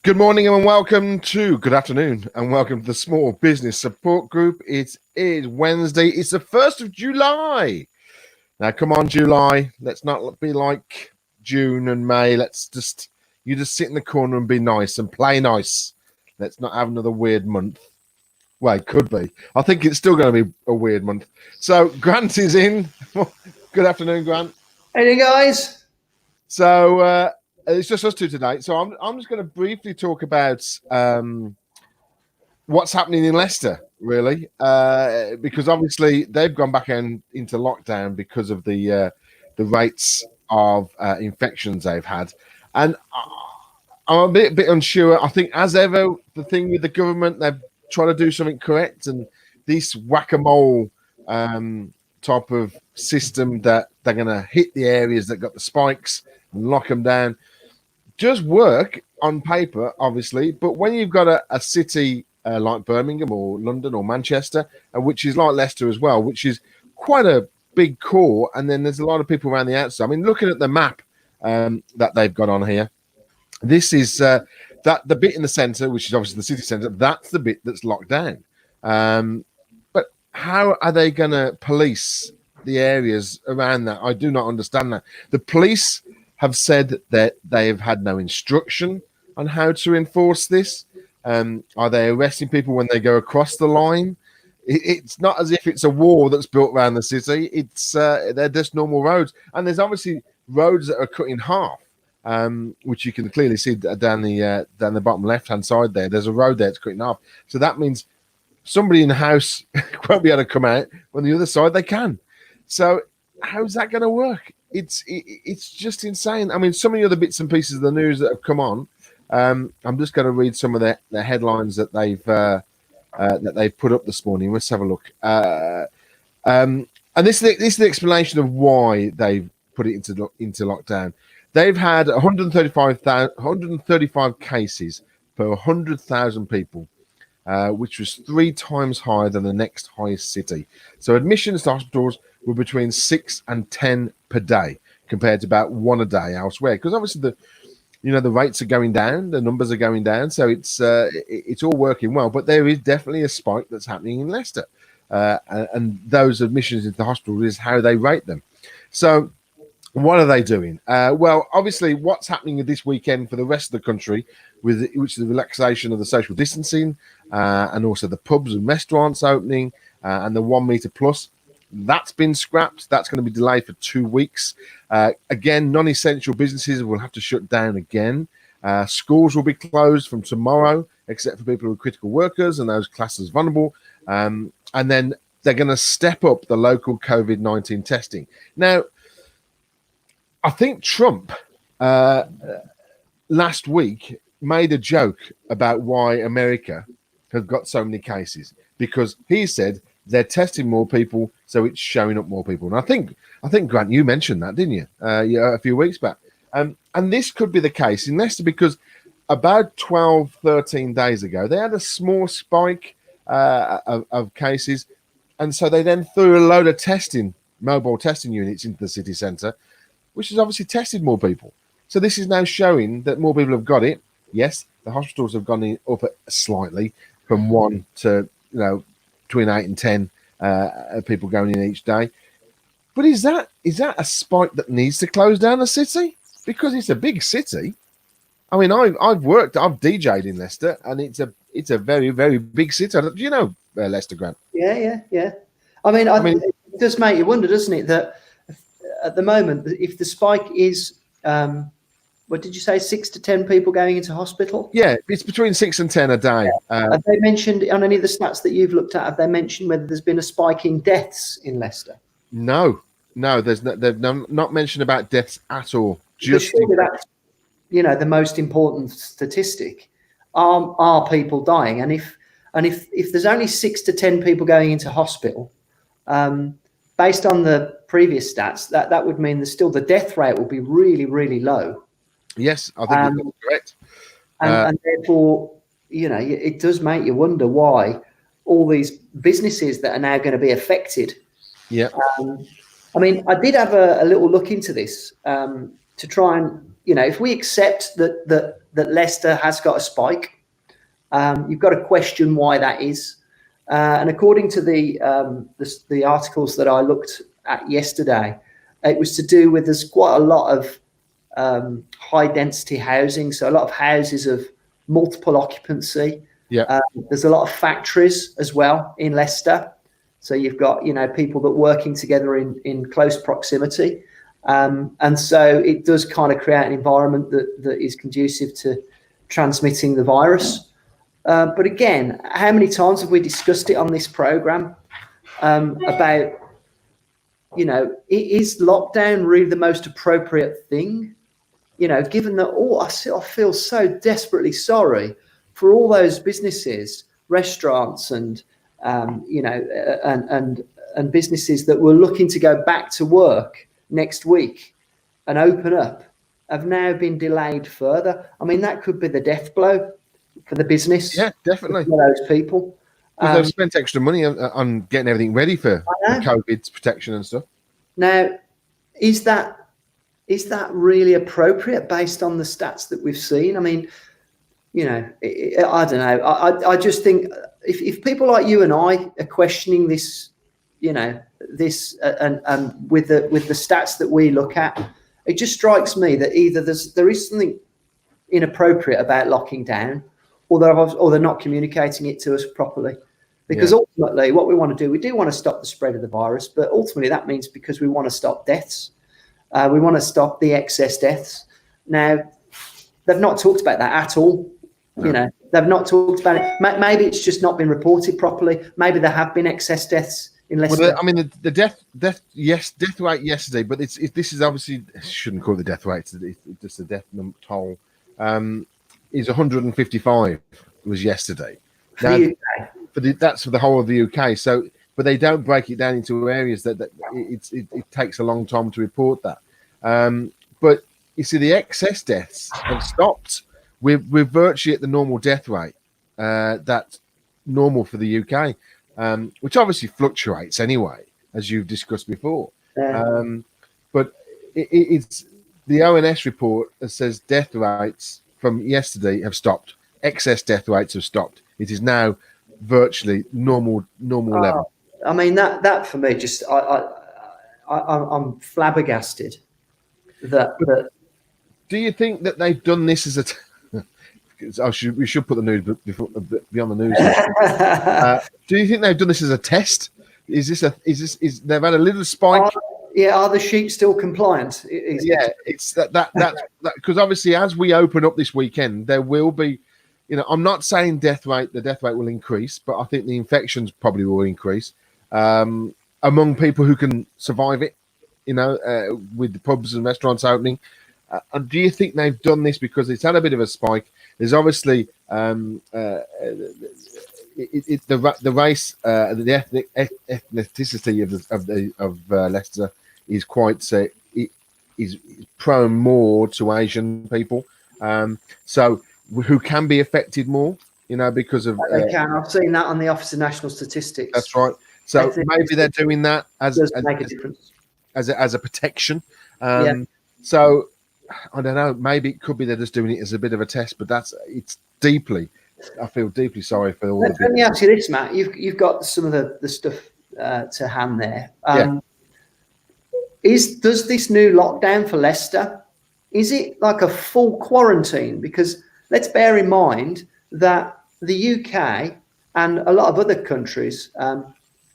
Good morning and good afternoon and welcome to the Small Business Support Group. It is Wednesday. It's the 1st of July. Now, come on, July. Let's not be like June and May. You just sit in the corner and be nice and play nice. Let's not have another weird month. Well, it could be. I think it's still going to be a weird month. So Grant is in. Good afternoon, Grant. Hey guys. So it's just us two today. So I'm just going to briefly talk about what's happening in Leicester, really, because obviously they've gone back into lockdown because of the rates of infections they've had, and I'm a bit unsure. I think, as ever, the thing with the government, they're trying to do something correct, and this whack-a-mole type of system that they're going to hit the areas that got the spikes and lock them down does work on paper, obviously, but when you've got a city like Birmingham or London or Manchester, which is like Leicester as well, which is quite a big core, and then there's a lot of people around the outside. I mean, looking at the map that they've got on here, this is that the bit in the centre, which is obviously the city centre, that's the bit that's locked down. But how are they going to police the areas around that? I do not understand that. The police have said that they've had no instruction on how to enforce this. Are they arresting people when they go across the line? It's not as if it's a wall that's built around the city. It's they're just normal roads, and there's obviously roads that are cut in half, which you can clearly see down the bottom left-hand side there. There's a road there that's cut in half, so that means somebody in the house won't be able to come out. On the other side, they can. So how's that going to work? It's just insane. I mean, some of the other bits and pieces of the news that have come on. I'm just going to read some of the headlines that they've put up this morning. Let's have a look. And this is the explanation of why they've put it into lockdown. They've had 135 cases per 100,000 people, which was 3 times higher than the next highest city. So admissions to hospitals were between 6 and 10 per day, compared to about 1 a day elsewhere. Because obviously the rates are going down, the numbers are going down, so it's all working well. But there is definitely a spike that's happening in Leicester, and those admissions into the hospital is how they rate them. So what are they doing? Well, obviously, what's happening this weekend for the rest of the country, which is the relaxation of the social distancing, and also the pubs and restaurants opening, and the 1 metre plus. That's been scrapped. That's going to be delayed for 2 weeks. Again, non-essential businesses will have to shut down again. Schools will be closed from tomorrow, except for people who are critical workers and those classes vulnerable. And then they're going to step up the local COVID-19 testing. Now, I think Trump last week made a joke about why America have got so many cases, because he said they're testing more people, so it's showing up more people. And I think Grant, you mentioned that, didn't you? A few weeks back. And this could be the case in Leicester, because about 12, 13 days ago, they had a small spike of cases. And so they then threw a load of mobile testing units into the city centre, which has obviously tested more people. So this is now showing that more people have got it. Yes, the hospitals have gone up slightly from 1 to, between 8 and 10 people going in each day. But is that a spike that needs to close down the city? Because it's a big city. I mean, I've DJ'd in Leicester, and it's a very, very big city. Do you know Leicester, Grant? Yeah. I mean, it does make you wonder, doesn't it, that at the moment, if the spike is, what did you say, 6 to 10 people going into hospital? Yeah, it's between 6 and 10 a day. Have they mentioned on any of the stats that you've looked at? Have they mentioned whether there's been a spike in deaths in Leicester? No. They've not mentioned about deaths at all. Just that's, the most important statistic. Are people dying? And if there's only 6 to 10 people going into hospital, based on the previous stats, that would mean the death rate will be really, really low. Yes, I think that's correct. And therefore, it does make you wonder why all these businesses that are now going to be affected. Yeah. I mean, I did have a little look into this to try and, if we accept that Leicester has got a spike, you've got to question why that is. And according to the articles that I looked at yesterday, it was to do with there's quite a lot of high density housing, so a lot of houses of multiple occupancy. Yeah. There's a lot of factories as well in Leicester, so you've got people that are working together in close proximity, and so it does kind of create an environment that is conducive to transmitting the virus. But again, how many times have we discussed it on this program about, is lockdown really the most appropriate thing? Given that I feel so desperately sorry for all those businesses, restaurants, and and businesses that were looking to go back to work next week and open up have now been delayed further. I mean, that could be the death blow for the business. Yeah, definitely. For those people. Because they've spent extra money on getting everything ready for COVID's protection and stuff. Now, is that really appropriate based on the stats that we've seen? I mean, I don't know. I just think if people like you and I are questioning this, this and with the stats that we look at, it just strikes me that either there is something inappropriate about locking down, or they're not communicating it to us properly. Because ultimately, what we want to do, we do want to stop the spread of the virus, but ultimately that means because we want to stop deaths. We want to stop the excess deaths. Now, they've not talked about that at all. No. They've not talked about it. Maybe it's just not been reported properly. Maybe there have been excess deaths in Leicester. Well, I mean, the death rate yesterday, but this is obviously, shouldn't call it the death rate. It's just the death toll. Is 155 was yesterday. Now, that's for the whole of the UK. So, but they don't break it down into areas that it takes a long time to report that. But you see, the excess deaths have stopped. We're virtually at the normal death rate. That's normal for the UK, which obviously fluctuates anyway, as you've discussed before. But it's the ONS report that says death rates from yesterday have stopped. Excess death rates have stopped. It is now virtually normal level. I mean, that for me, just I'm flabbergasted. That do you think that they've done this as a? We should put the news beyond the news. Do you think they've done this as a test? Is they've had a little spike? Are the sheep still compliant? It's that because obviously as we open up this weekend, there will be. I'm not saying the death rate will increase, but I think the infections probably will increase among people who can survive it, with the pubs and restaurants opening. And do you think they've done this because it's had a bit of a spike? There's obviously the race, the ethnicity of Leicester is quite is prone more to Asian people. So who can be affected more, because of they can. I've seen that on the Office of National Statistics. That's right. So maybe they're doing that as make a difference as a protection. So I don't know. Maybe it could be they're just doing it as a bit of a test, but I feel deeply sorry for all of it. Let me ask you this, Matt. You've got some of the stuff to hand there. Does this new lockdown for Leicester, is it like a full quarantine? Because let's bear in mind that the UK and a lot of other countries,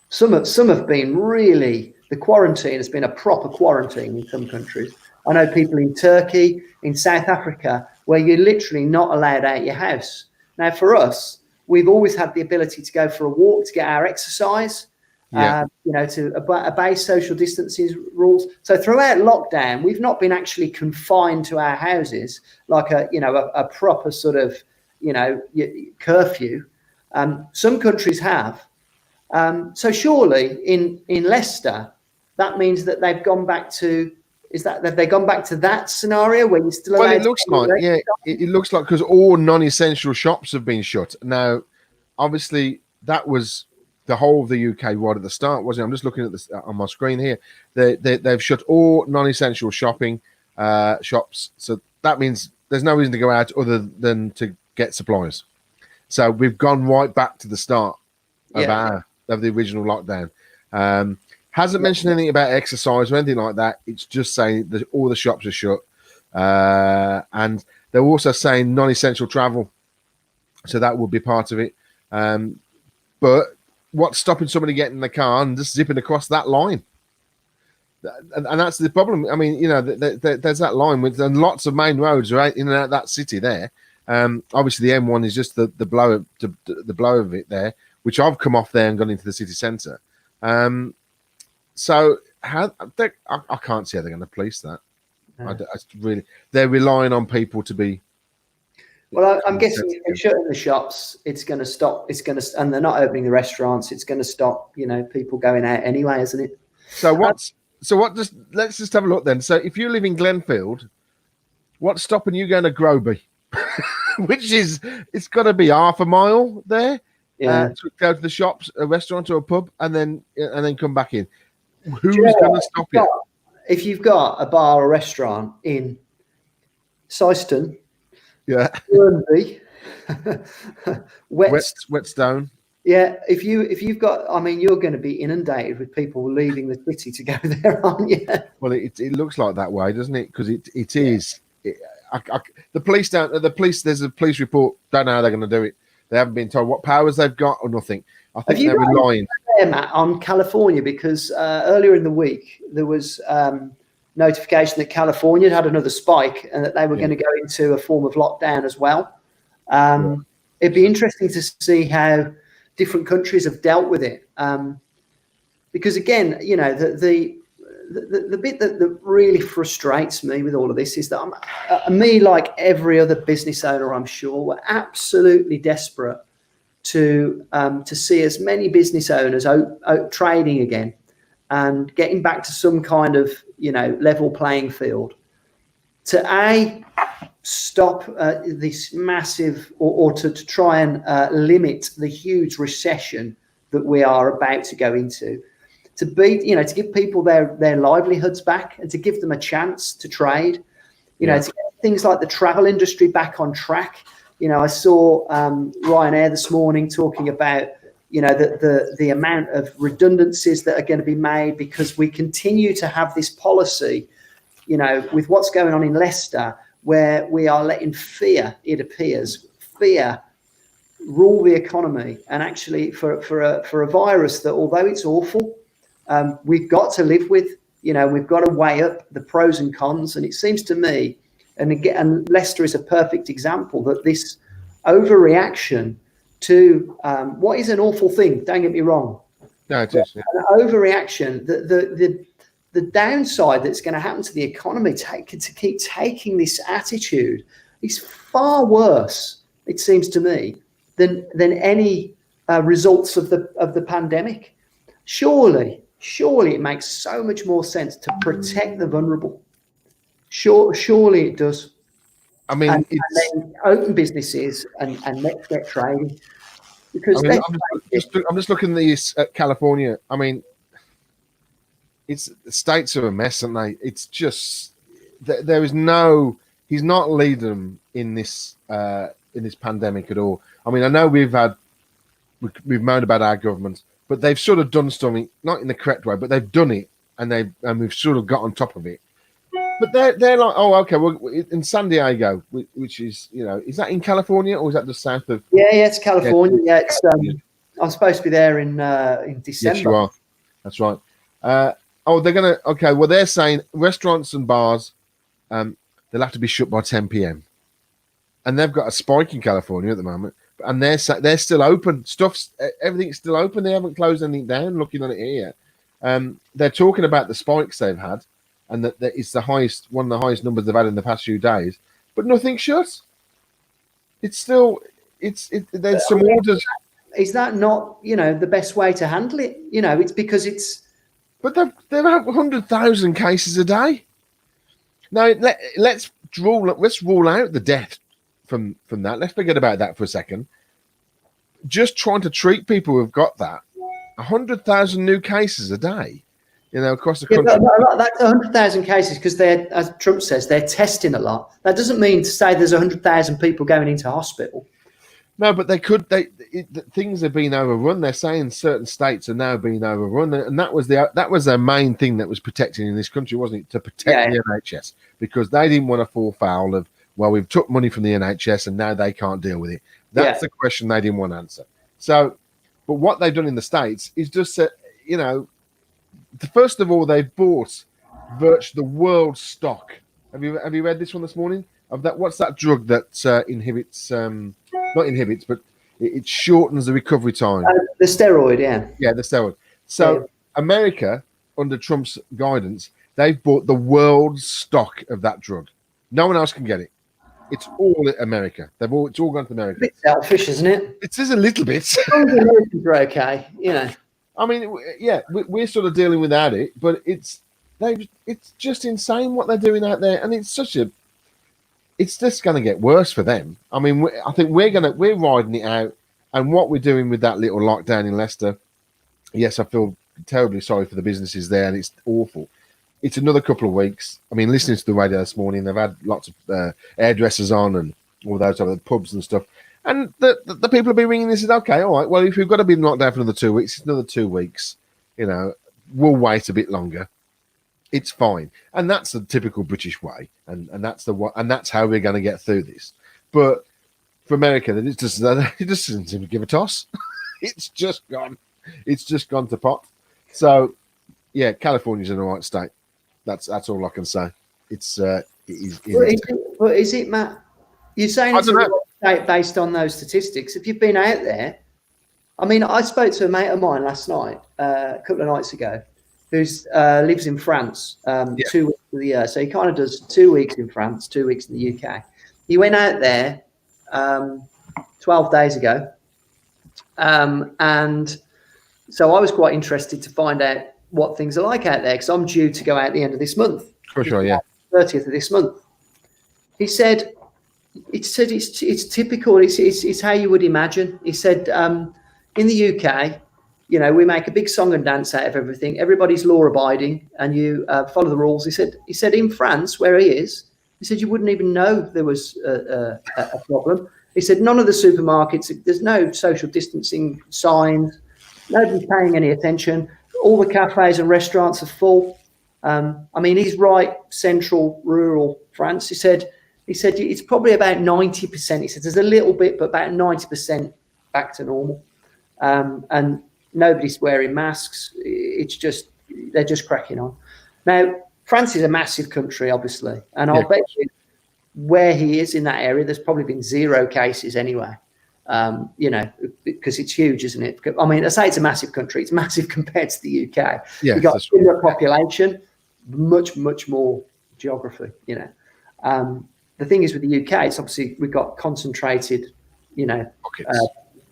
some have been really, the quarantine has been a proper quarantine in some countries. I know people in Turkey, in South Africa, where you're literally not allowed out your house. Now, for us, we've always had the ability to go for a walk to get our exercise, to obey social distancing rules. So throughout lockdown, we've not been actually confined to our houses like a proper sort of, curfew. Some countries have. So surely in Leicester, that means that they've gone back to. Have they gone back to that scenario where you're still allowed? Well, it looks like because all non-essential shops have been shut. Now, obviously, that was the whole of the UK right at the start, wasn't it? I'm just looking at this on my screen here. They've shut all non-essential shopping. shops. So that means there's no reason to go out other than to get supplies. So we've gone right back to the start of the original lockdown. Hasn't mentioned anything about exercise or anything like that. It's just saying that all the shops are shut. And they're also saying non-essential travel. So that would be part of it. But what's stopping somebody getting in the car and just zipping across that line? And that's the problem. I mean, you know, there's that line with and lots of main roads right in and out of that city there. Obviously, the M1 is just the blow of it there, which I've come off there and gone into the city centre. So I can't see how they're going to police that. No. They're relying on people to be. Well, I'm guessing if they're shutting the shops, it's going to stop. And they're not opening the restaurants. It's going to stop, you know, people going out anyway, isn't it? Let's just have a look then. So if you live in Glenfield, what's stopping you going to Groby? Which is, it's got to be half a mile there. Yeah. To go to the shops, a restaurant or a pub, and then come back in. Who's going to stop you? If you've got a bar or restaurant in Syston, Burnley, Whetstone. Yeah, if you've got, I mean, you're going to be inundated with people leaving the city to go there, aren't you? Well, it looks like that way, doesn't it? Because it is. The police don't. The police. There's a police report. Don't know how they're going to do it. They haven't been told what powers they've got or nothing. I think they're relying there, Matt, on California because earlier in the week there was notification that California had another spike and that they were going to go into a form of lockdown as well. It'd be interesting to see how different countries have dealt with it, because again, you know, the bit that really frustrates me with all of this is that me, like every other business owner, I'm sure, we're absolutely desperate to see as many business owners out trading again and getting back to some kind of, you know, level playing field to stop this massive or to try and limit the huge recession that we are about to go into, to give people their livelihoods back and to give them a chance to trade, to get things like the travel industry back on track. You know, I saw Ryanair this morning talking about, you know, the amount of redundancies that are going to be made because we continue to have this policy, you know, with what's going on in Leicester, where we are letting fear, it appears, rule the economy. And actually for a virus that, although it's awful, we've got to live with, you know, we've got to weigh up the pros and cons. And it seems to me, and again, and Leicester is a perfect example, that this overreaction to what is an awful thing, don't get me wrong. No, it is. Yeah. An overreaction, the downside that's going to happen to the economy to keep taking this attitude is far worse, it seems to me, than any results of the pandemic. Surely it makes so much more sense to protect the vulnerable. Surely it does. I mean, and then open businesses and let's get trading. Because I'm just looking at these at California. I mean, the states are a mess, aren't they? It's just there is no. He's not leading them in this pandemic at all. I mean, I know we've moaned about our government, but they've sort of done something, not in the correct way, but they've done it, and we've sort of got on top of it. But they're like, oh, okay, well, in San Diego, which is, you know, is that in California or is that just south of? Yeah, it's California. Yeah, it's. I'm supposed to be there in December. Yes, you are. That's right. They're gonna. Okay, well, they're saying restaurants and bars, they'll have to be shut by 10 p.m. And they've got a spike in California at the moment, and they're still open. Everything's still open. They haven't closed anything down. Looking on it here, they're talking about the spikes they've had. And that it's one of the highest numbers they've had in the past few days, but nothing shut. It's still, there's some orders. Is that not, you know, the best way to handle it? You know, it's because it's. But they've had 100,000 cases a day. Now let's rule out the death from that. Let's forget about that for a second. Just trying to treat people who've got that 100,000 new cases a day. across the Yeah, country. but that's 100,000 cases because they're, as Trump says, they're testing a lot. That doesn't mean to say there's 100,000 people going into hospital. No, but things have been overrun. They're saying certain states are now being overrun, and that was their main thing that was protecting in this country, wasn't it? To protect the NHS, because they didn't want to fall foul of, well, we've took money from the NHS and now they can't deal with it. That's the question they didn't want to answer. So, but what they've done in the States is just that, first of all, they've bought virtually the world's stock. Have you read this one this morning? Of that, what's that drug that inhibits? Not inhibits, but it shortens the recovery time. The steroid, yeah, the steroid. So America, under Trump's guidance, they've bought the world's stock of that drug. No one else can get it. It's all America. It's all gone to America. A bit selfish, isn't it? It is a little bit. Americans are okay, I mean, yeah, we're sort of dealing without it, but it's just insane what they're doing out there, and it's just going to get worse for them. I mean, I think we're riding it out, and what we're doing with that little lockdown in Leicester. Yes, I feel terribly sorry for the businesses there, and it's awful. It's another couple of weeks. I mean, listening to the radio this morning, they've had lots of hairdressers on and all those other pubs and stuff. And the people have been ringing and said, okay, all right, well, if we've got to be locked down for another 2 weeks, it's another 2 weeks. We'll wait a bit longer. It's fine. And that's the typical British way. And that's how we're going to get through this. But for America, it just doesn't seem to give a toss. It's just gone. It's just gone to pot. So, yeah, California's in the right state. That's all I can say. It's but is it, Matt? You're saying it's a right state based on those statistics. If you've been out there, I mean, I spoke to a mate of mine last night, a couple of nights ago, who lives in France 2 weeks of the year. So he kind of does 2 weeks in France, 2 weeks in the UK. He went out there 12 days ago, and so I was quite interested to find out what things are like out there, because I'm due to go out at the end of this month. For sure, yeah. 30th of this month. He said it's typical. It's how you would imagine. He said in the UK, we make a big song and dance out of everything. Everybody's law abiding, and you follow the rules. He said in France, where he is, he said you wouldn't even know there was a problem. He said none of the supermarkets, there's no social distancing signs. Nobody's paying any attention. All the cafes and restaurants are full. I mean, he's right, central, rural France. He said it's probably about 90%. He said there's a little bit, but about 90% back to normal. And nobody's wearing masks. They're just cracking on. Now, France is a massive country, obviously, and I'll bet you where he is in that area, there's probably been 0 cases anyway. Because it's huge, isn't it? I mean, I say it's a massive country. It's massive compared to the UK. You've got a similar population, much, much more geography, The thing is with the UK, it's obviously we've got concentrated, like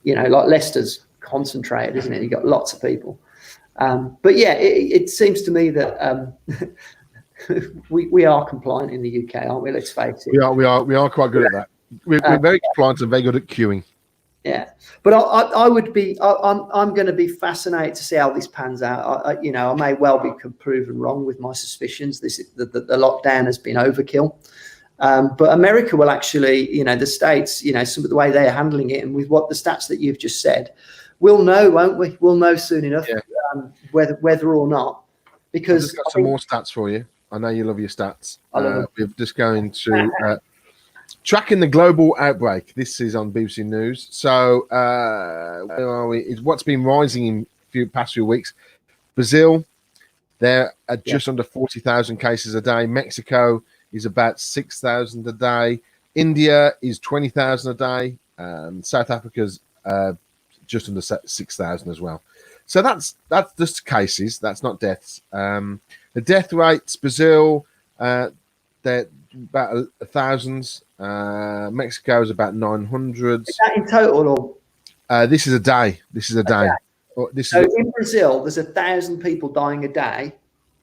Leicester's concentrated, isn't it? You've got lots of people. But yeah, it seems to me that we are compliant in the UK, aren't we? Let's face it. We are quite good at that. We're very compliant and very good at queuing. Yeah, but I would be. I'm going to be fascinated to see how this pans out. I may well be proven wrong with my suspicions. The lockdown has been overkill, but America will actually, the states, some of the way they are handling it, and with what the stats that you've just said, we'll know, won't we? We'll know soon enough whether or not. Because I've just got some more stats for you. I know you love your stats. We're just going to. Tracking the global outbreak. This is on BBC News. So, where are we? It's what's been rising in past few weeks. Brazil, they're at just under 40,000 cases a day. Mexico is about 6,000 a day. India is 20,000 a day. South Africa's just under 6,000 as well. So that's just cases. That's not deaths. The death rates, Brazil, they're about 1,000. Mexico is about 900. Is that in total, or this is a day? This is a day. In Brazil, there's 1,000 people dying a day.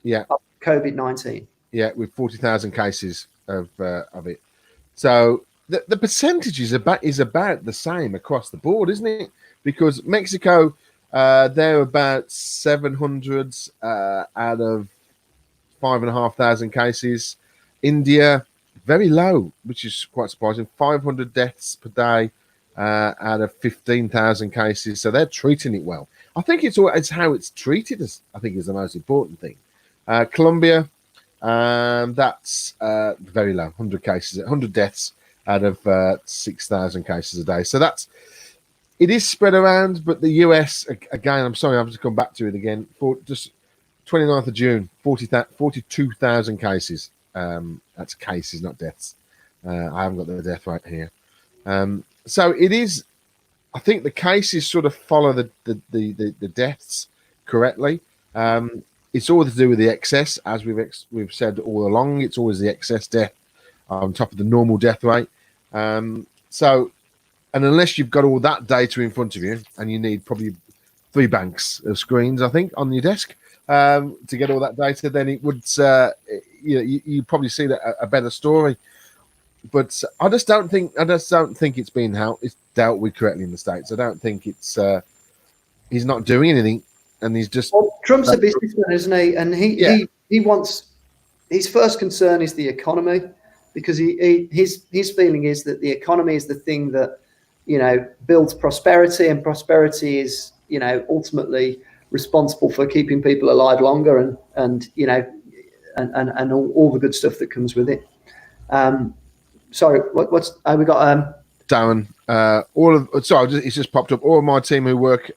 Yeah. Of COVID-19. Yeah, with 40,000 cases of it. So the percentage is about the same across the board, isn't it? Because Mexico, They're about 700 out of 5,500 cases. India, very low, which is quite surprising. 500 deaths per day out of 15,000 cases. So they're treating it well. I think it's how it's treated. I think is the most important thing. Colombia, that's very low. 100 cases, 100 deaths out of 6,000 cases a day. So it is spread around. But the US, again, I'm sorry, I've just come back to it again. For just 29th of June, 42,000 cases. That's cases, not deaths. I haven't got the death rate here. So it is. I think the cases sort of follow the deaths correctly. It's all to do with the excess, as we've said all along. It's always the excess death on top of the normal death rate. So, and unless you've got all that data in front of you, and you need probably 3 banks of screens, I think, on your desk to get all that data, then it would, you probably see that a better story. But I just don't think it's been it's dealt with correctly in the States. I don't think it's he's not doing anything, and he's just. Well, Trump's a businessman, isn't he? And he wants, his first concern is the economy, because his feeling is that the economy is the thing that builds prosperity, and prosperity is ultimately responsible for keeping people alive longer, and all the good stuff that comes with it. Sorry, what's we got? Darren, it's just popped up. All of my team who work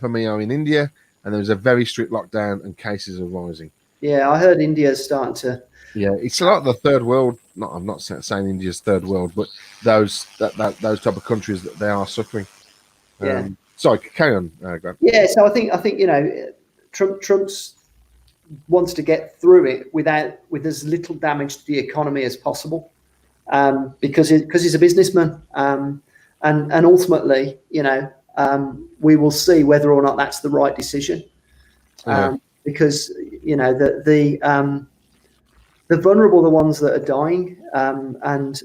for me are in India, and there's a very strict lockdown, and cases are rising. Yeah, I heard India's starting to. Yeah, it's like the third world. I'm not saying India's third world, but those type of countries that they are suffering. Yeah. Sorry, carry on, Grant. Yeah, so I think Trump's wants to get through it with as little damage to the economy as possible. Because he's a businessman, and ultimately, we will see whether or not that's the right decision. Because the vulnerable are the ones that are dying, and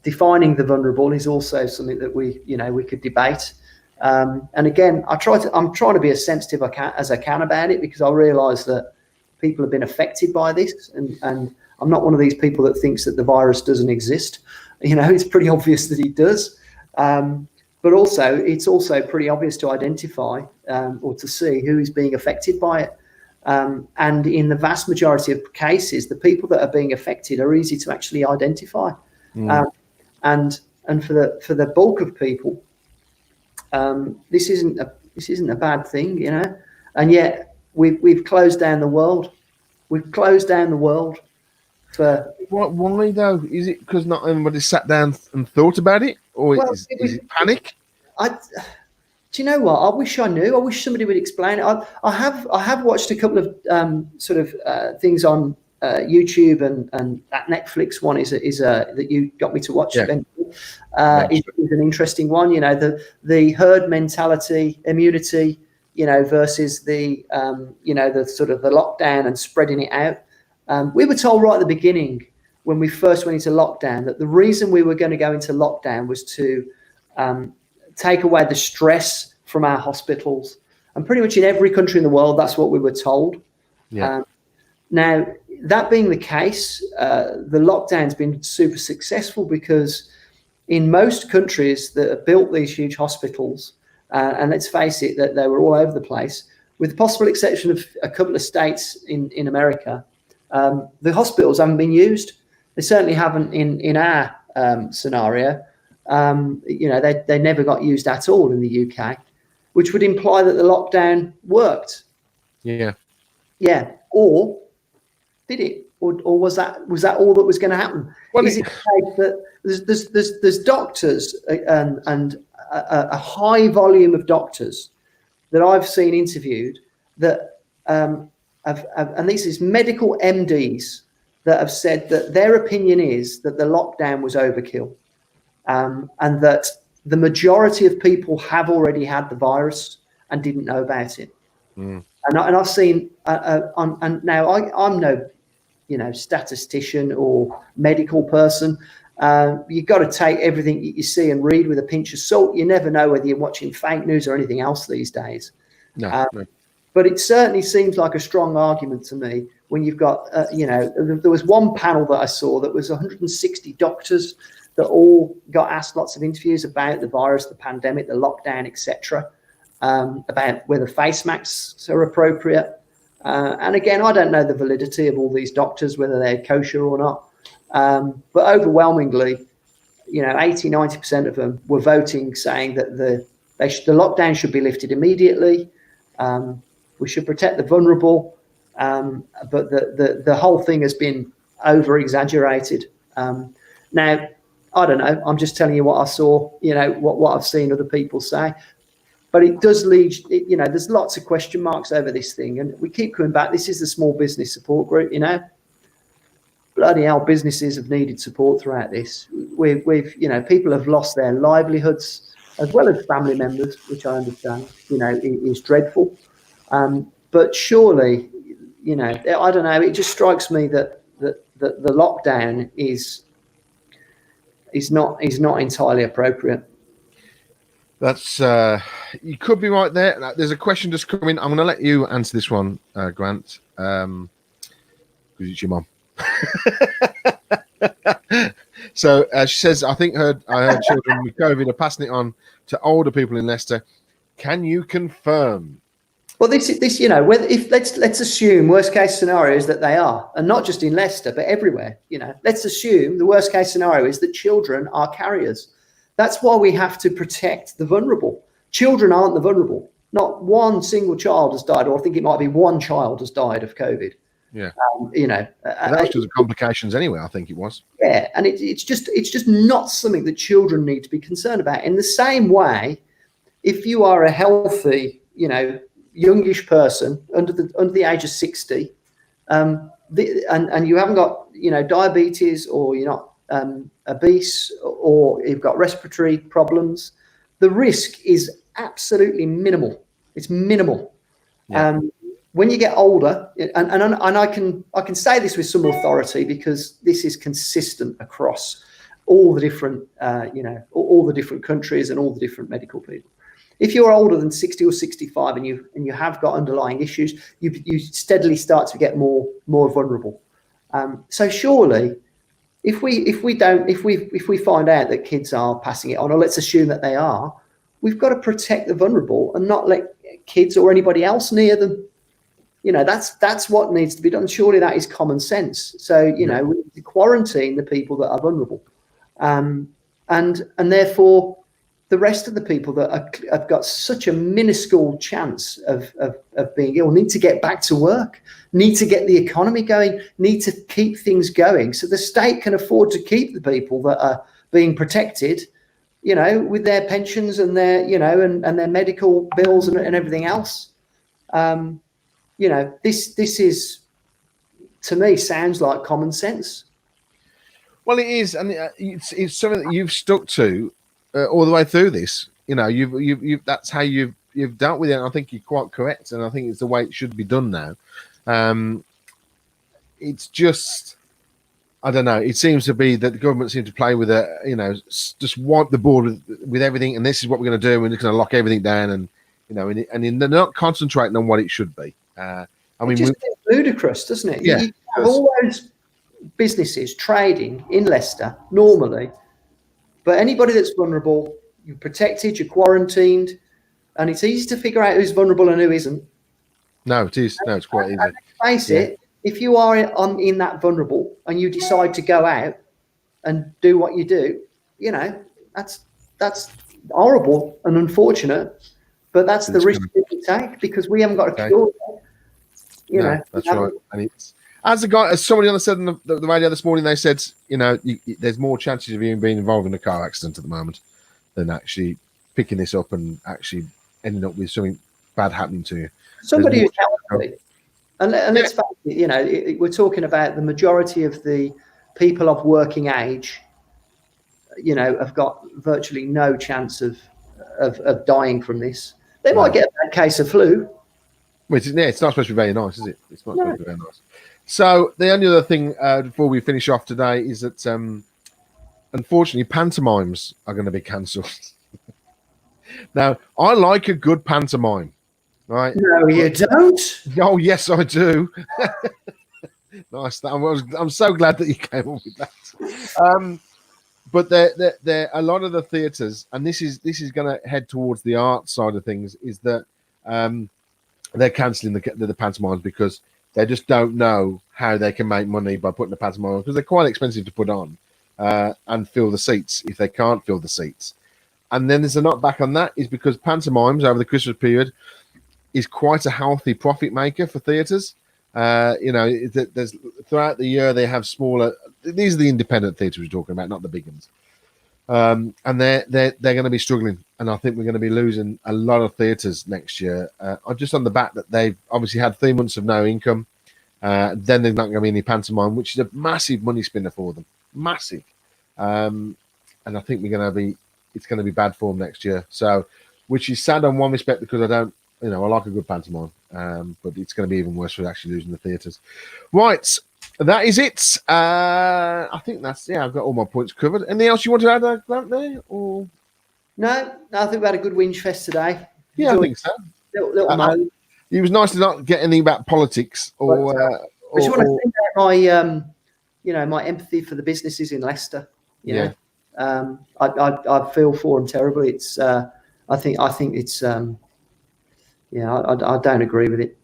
defining the vulnerable is also something that we could debate. And again, I'm trying to be as sensitive as I can about it, because I realise that people have been affected by this, and I'm not one of these people that thinks that the virus doesn't exist. It's pretty obvious that it does. But also, it's also pretty obvious to identify or to see who is being affected by it. And in the vast majority of cases, the people that are being affected are easy to actually identify. And for the bulk of people, this isn't a bad thing, And yet we've closed down the world. We've closed down the world. Why though? Is it because not everybody sat down and thought about it, or is it panic? Do you know what? I wish I knew. I wish somebody would explain it. I have watched a couple of things on YouTube, and that Netflix one is that you got me to watch. Yeah. Is an interesting one. The herd mentality, immunity, versus the the sort of the lockdown and spreading it out. We were told right at the beginning, when we first went into lockdown, that the reason we were going to go into lockdown was to take away the stress from our hospitals. And pretty much in every country in the world, that's what we were told. Yeah. Now, that being the case, the lockdown's been super successful, because in most countries that have built these huge hospitals, and let's face it, that they were all over the place, with the possible exception of a couple of states in America, the hospitals haven't been used. They certainly haven't in our scenario. They never got used at all in the UK, which would imply that the lockdown worked. Yeah. Yeah. Or did it? Or was that all that was going to happen? Well, is it that there's doctors and a high volume of doctors that I've seen interviewed that and this is medical MDs that have said that their opinion is that the lockdown was overkill, and that the majority of people have already had the virus and didn't know about it. And I've seen, and now I'm no, statistician or medical person, You've got to take everything you see and read with a pinch of salt. You never know whether you're watching fake news or anything else these days. No. But it certainly seems like a strong argument to me when you've got, there was one panel that I saw that was 160 doctors that all got asked lots of interviews about the virus, the pandemic, the lockdown, etc., about whether face masks are appropriate. And again, I don't know the validity of all these doctors, whether they're kosher or not. But overwhelmingly, 80, 90% of them were voting saying that the lockdown should be lifted immediately. We should protect the vulnerable, but the whole thing has been over-exaggerated. Now, I don't know. I'm just telling you what I saw, what I've seen other people say. But it does lead, there's lots of question marks over this thing. And we keep coming back. This is the small business support group, Bloody hell, businesses have needed support throughout this. We've people have lost their livelihoods as well as family members, which I understand, is dreadful. But surely, I don't know. It just strikes me that the lockdown is not entirely appropriate. That's you could be right there. There's a question just coming. I'm going to let you answer this one, Grant, because it's your mum. So she says, I heard children with COVID are passing it on to older people in Leicester. Can you confirm? Well, this let's assume worst case scenario is that they are, and not just in Leicester but everywhere. Let's assume the worst case scenario is that children are carriers. That's why we have to protect the vulnerable. Children aren't the vulnerable. Not one single child has died, or I think it might be one child has died of COVID. Yeah, that was just the complications anyway. I think it was. Yeah, and it's just not something that children need to be concerned about. In the same way, if you are a healthy, youngish person under the age of 60, and you haven't got diabetes, or you're not obese, or you've got respiratory problems, the risk is absolutely minimal. It's minimal. Yeah. When you get older, and I can say this with some authority because this is consistent across all the different all the different countries and all the different medical people. If you're older than 60 or 65 and you have got underlying issues, you steadily start to get more vulnerable. So surely, if we find out that kids are passing it on, or let's assume that they are, we've got to protect the vulnerable and not let kids or anybody else near them. That's what needs to be done. Surely that is common sense. So we need to quarantine the people that are vulnerable, and therefore the rest of the people that have got such a minuscule chance of being ill need to get back to work, need to get the economy going, need to keep things going, so the state can afford to keep the people that are being protected, with their pensions and their and their medical bills and everything else. This is, to me, sounds like common sense. Well, it is, and it's something that you've stuck to all the way through this. You've that's how you've dealt with it. And I think you're quite correct, and I think it's the way it should be done now. It's just, I don't know. It seems to be that the government seems to play with just wipe the board with everything, and this is what we're going to do. We're just going to lock everything down, and they're not concentrating on what it should be. It just seems ludicrous, doesn't it? Yeah, you have all those businesses trading in Leicester normally, but anybody that's vulnerable, you're protected, you're quarantined, and it's easy to figure out who's vulnerable and who isn't. No, it is. No, it's quite easy. And face it, if you are in that vulnerable and you decide to go out and do what you do, that's horrible and unfortunate, but that's the risk that we take because we haven't got a cure. That's right. And it's as somebody on said on the radio this morning, they said, there's more chances of you being involved in a car accident at the moment than actually picking this up and actually ending up with something bad happening to you. Somebody who's healthy. And let's face it, we're talking about the majority of the people of working age, have got virtually no chance of dying from this. They might get a bad case of flu. Well, it's not supposed to be very nice, is it? It's not supposed to be very nice. So the only other thing before we finish off today is that unfortunately, pantomimes are going to be cancelled. Now, I like a good pantomime, right? No, you don't. Oh, yes, I do. Nice. I'm so glad that you came up with that. But there a lot of the theatres, and this is going to head towards the art side of things, is that they're cancelling the pantomimes because they just don't know how they can make money by putting the pantomime on, because they're quite expensive to put on and fill the seats if they can't fill the seats. And then there's a knock back on that is because pantomimes over the Christmas period is quite a healthy profit maker for theatres. There's throughout the year they have smaller. These are the independent theatres we're talking about, not the big ones. And they're going to be struggling, and I think we're going to be losing a lot of theatres next year. Just on the back that they've obviously had 3 months of no income. Then there's not going to be any pantomime, which is a massive money spinner for them, massive. And I think it's going to be bad for them next year. So, which is sad on one respect because I like a good pantomime, but it's going to be even worse for actually losing the theatres. Right, that is it. I think I've got all my points covered. Anything else you want to add, Grant, there? Or No, I think we had a good whinge fest today. Yeah, I think so. Little mode. It was nice to not get anything about politics or. I just want to think about my, my empathy for the businesses in Leicester. You know, I feel for them terribly. It's, I think it's, I don't agree with it.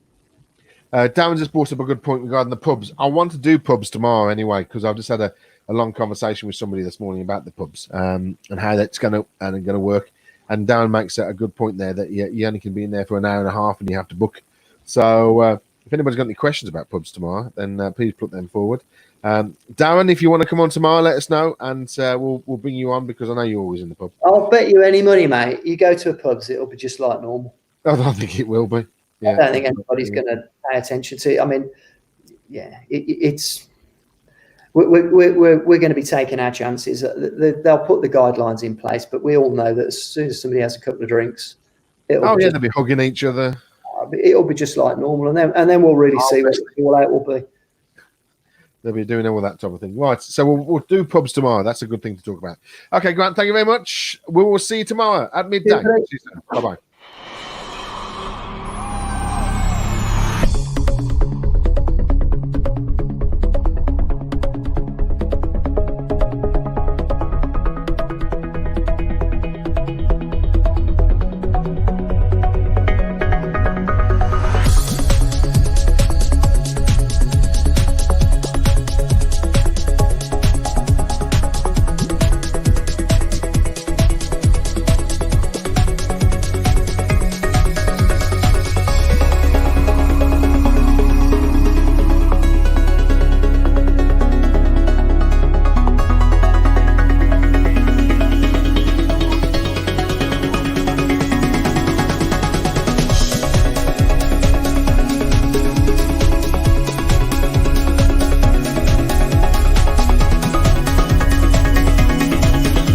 Darren just brought up a good point regarding the pubs. I want to do pubs tomorrow anyway, because I've just had a long conversation with somebody this morning about the pubs and how that's going to work. And Darren makes a good point there that you only can be in there for an hour and a half and you have to book. So if anybody's got any questions about pubs tomorrow, then please put them forward. Darren, if you want to come on tomorrow, let us know, and we'll bring you on because I know you're always in the pub. I'll bet you any money, mate. You go to a pubs, it'll be just like normal. I don't think it will be. Yeah. I don't think anybody's going to pay attention to it. I mean, it's we're going to be taking our chances. They'll put the guidelines in place, but we all know that as soon as somebody has a couple of drinks, they'll be hugging each other. It'll be just like normal, and then we'll really see what the fallout will be. They'll be doing all that type of thing. Right, so we'll do pubs tomorrow. That's a good thing to talk about. Okay, Grant, thank you very much. We will see you tomorrow at midday. Bye-bye.